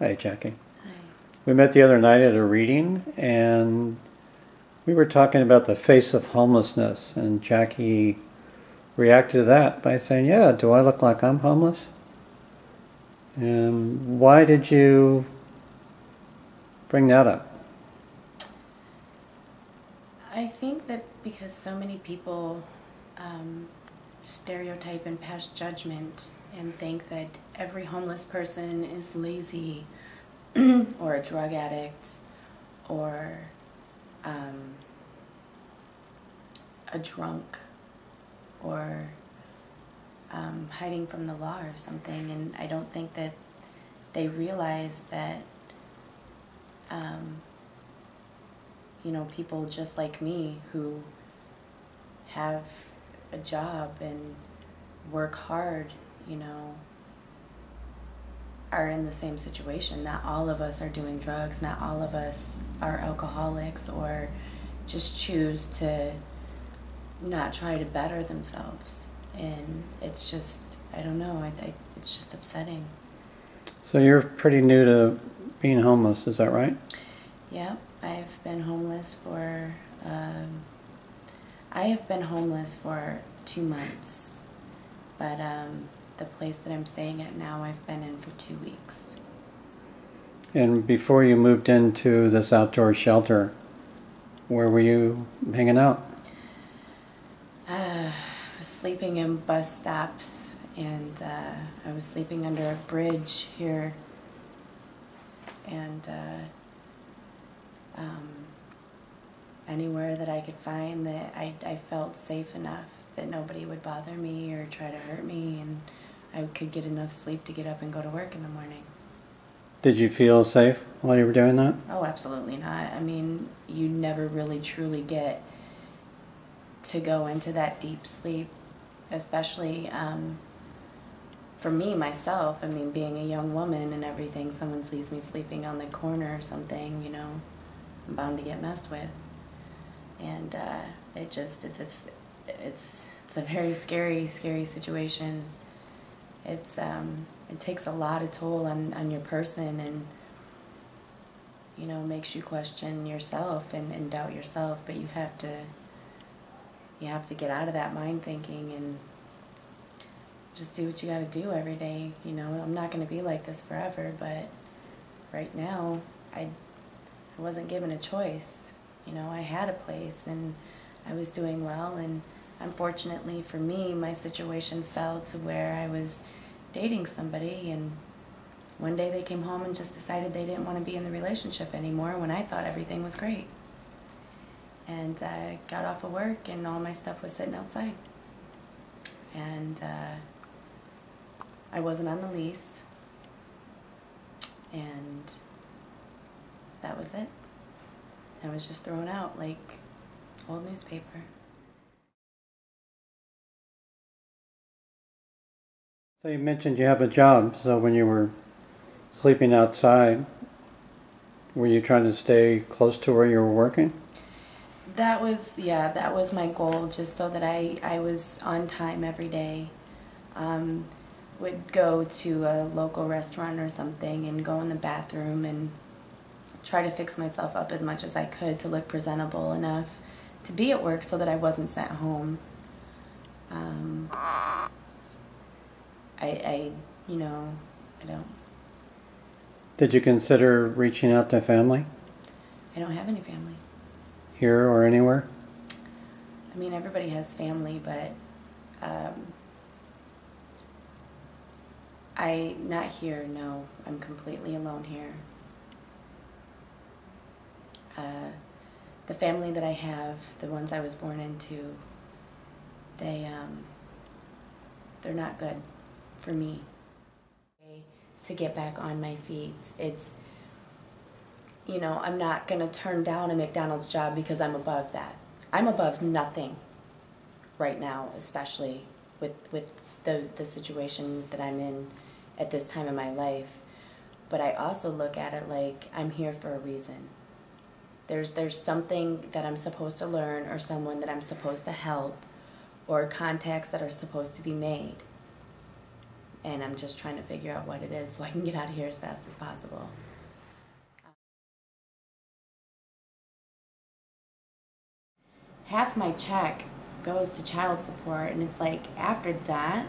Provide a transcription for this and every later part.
Hey, Jackie. Hi. We met the other night at a reading, and we were talking about the face of homelessness, and Jackie reacted to that by saying, "Yeah, do I look like I'm homeless?" And why did you bring that up? I think that because so many people um, stereotype and pass judgment and think that every homeless person is lazy or a drug addict or um, a drunk or hiding from the law or something. And I don't think that they realize that, um, people just like me who have a job and work hard, you know, are in the same situation. Not all of us are doing drugs, not all of us are alcoholics or just choose to not try to better themselves. And it's just, I don't know, it's just upsetting. So you're pretty new to being homeless, is that right? Yeah, I've been homeless for, um, I have been homeless for 2 months, but the place that I'm staying at now, I've been in for 2 weeks. And before you moved into this outdoor shelter, where were you hanging out? I was sleeping in bus stops, and I was sleeping under a bridge here, and um, anywhere that I could find that I felt safe enough that nobody would bother me or try to hurt me, and I could get enough sleep to get up and go to work in the morning. Did you feel safe while you were doing that? Oh, absolutely not. I mean, you never really truly get to go into that deep sleep, especially for me, myself. I mean, being a young woman and everything, someone sees me sleeping on the corner or something, I'm bound to get messed with. And it's a very scary, scary situation. It takes a lot of toll on your person, and makes you question yourself and doubt yourself. But you have to get out of that mind thinking and just do what you got to do every day. I'm not going to be like this forever, but right now I wasn't given a choice. I had a place and I was doing well, and unfortunately for me, my situation fell to where I was dating somebody, and one day they came home and just decided they didn't want to be in the relationship anymore when I thought everything was great. And I got off of work and all my stuff was sitting outside. And I wasn't on the lease, and that was it. I was just thrown out like old newspaper. So you mentioned you have a job, so when you were sleeping outside, were you trying to stay close to where you were working? That was my goal, just so that I was on time every day. Um, would go to a local restaurant or something and go in the bathroom and try to fix myself up as much as I could to look presentable enough to be at work so that I wasn't sent home. Um, I, I don't, Did you consider reaching out to family I don't have any family. here or anywhere? I mean, everybody has family, but not here, no. I'm completely alone here. Uh, the family that I have, the ones I was born into, they, they're not good for me. To get back on my feet, I'm not going to turn down a McDonald's job because I'm above that. I'm above nothing right now, especially with the situation that I'm in at this time in my life. But I also look at it like I'm here for a reason. There's something that I'm supposed to learn, or someone that I'm supposed to help, or contacts that are supposed to be made. and I'm just trying to figure out what it is so I can get out of here as fast as possible. Half my check goes to child support, and it's like after that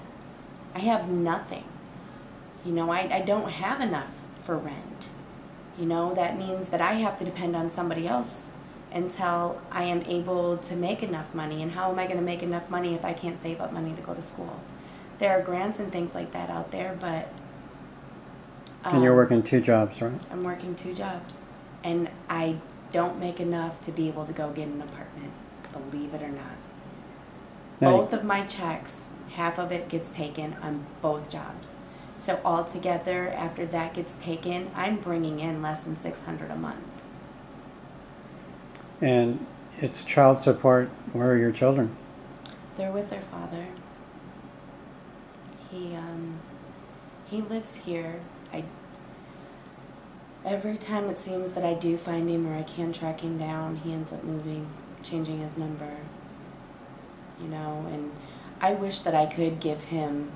I have nothing. You know, I don't have enough for rent. You know, that means that I have to depend on somebody else until I am able to make enough money. And how am I going to make enough money if I can't save up money to go to school? There are grants and things like that out there, but And you're working 2 jobs, right? I'm working 2 jobs, and I don't make enough to be able to go get an apartment, believe it or not. Both of my checks, half of it gets taken on both jobs. So altogether, after that gets taken, I'm bringing in less than $600 a month. And it's child support. Where are your children? They're with their father. He lives here. Every time it seems that I do find him or I can track him down, he ends up moving, changing his number. You know, and I wish that I could give him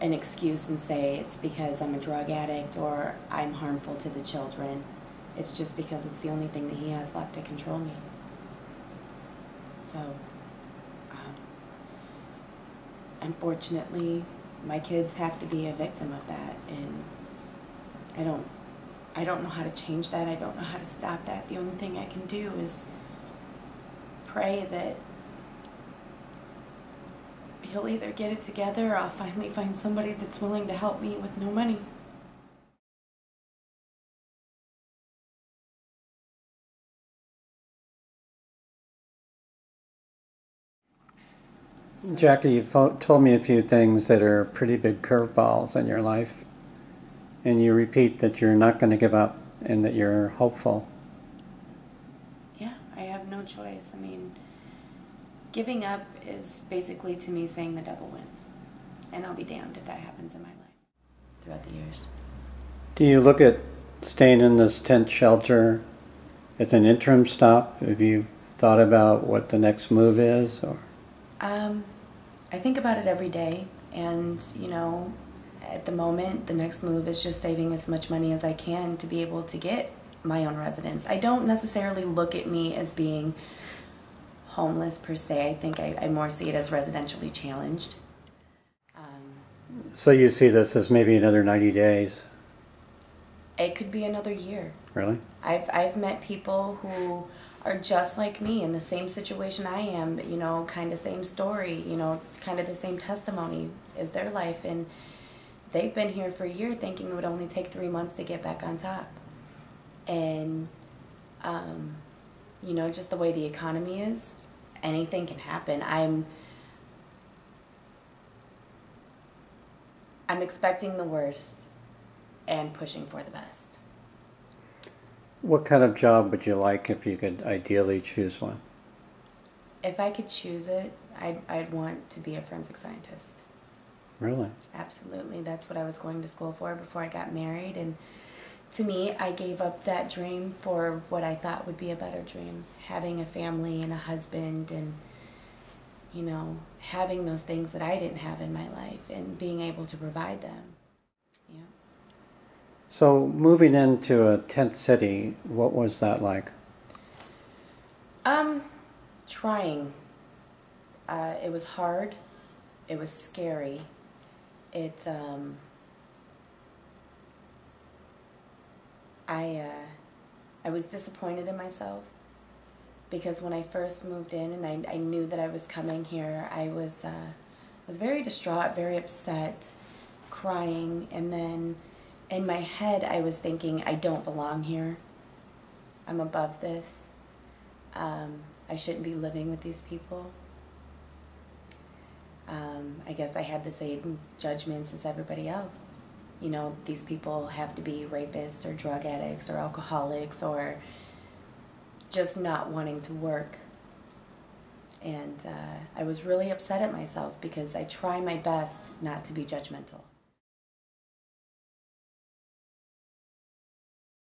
an excuse and say it's because I'm a drug addict or I'm harmful to the children. It's just because it's the only thing that he has left to control me. So, unfortunately, my kids have to be a victim of that, and I don't know how to change that. I don't know how to stop that. The only thing I can do is pray that he'll either get it together or I'll finally find somebody that's willing to help me with no money. Jackie, you've told me a few things that are pretty big curveballs in your life, and you repeat that you're not going to give up and that you're hopeful. Yeah, I have no choice. I mean, giving up is basically to me saying the devil wins, and I'll be damned if that happens in my life throughout the years. Do you look at staying in this tent shelter as an interim stop? Have you thought about what the next move is? Or I think about it every day, and you know, at the moment, the next move is just saving as much money as I can to be able to get my own residence. I don't necessarily look at me as being homeless per se. I think I more see it as residentially challenged. So you see this as maybe another 90 days? It could be another year. Really? I've met people who are just like me in the same situation I am, you know, kind of same story, you know, kind of the same testimony as their life, and they've been here for a year thinking it would only take 3 months to get back on top. And, you know, just the way the economy is, anything can happen. I'm expecting the worst and pushing for the best. What kind of job would you like if you could ideally choose one? If I could choose it, I'd want to be a forensic scientist. Really? Absolutely. That's what I was going to school for before I got married. And to me, I gave up that dream for what I thought would be a better dream. Having a family and a husband and, you know, having those things that I didn't have in my life and being able to provide them. Yeah. So moving into a tent city, what was that like? Trying. It was hard. It was scary. I was disappointed in myself because when I first moved in and I knew that I was coming here, I was very distraught, very upset, crying, and then in my head I was thinking, I don't belong here. I'm above this. I shouldn't be living with these people. I guess I had the same judgments as everybody else. You know, these people have to be rapists or drug addicts or alcoholics or just not wanting to work. And I was really upset at myself because I try my best not to be judgmental.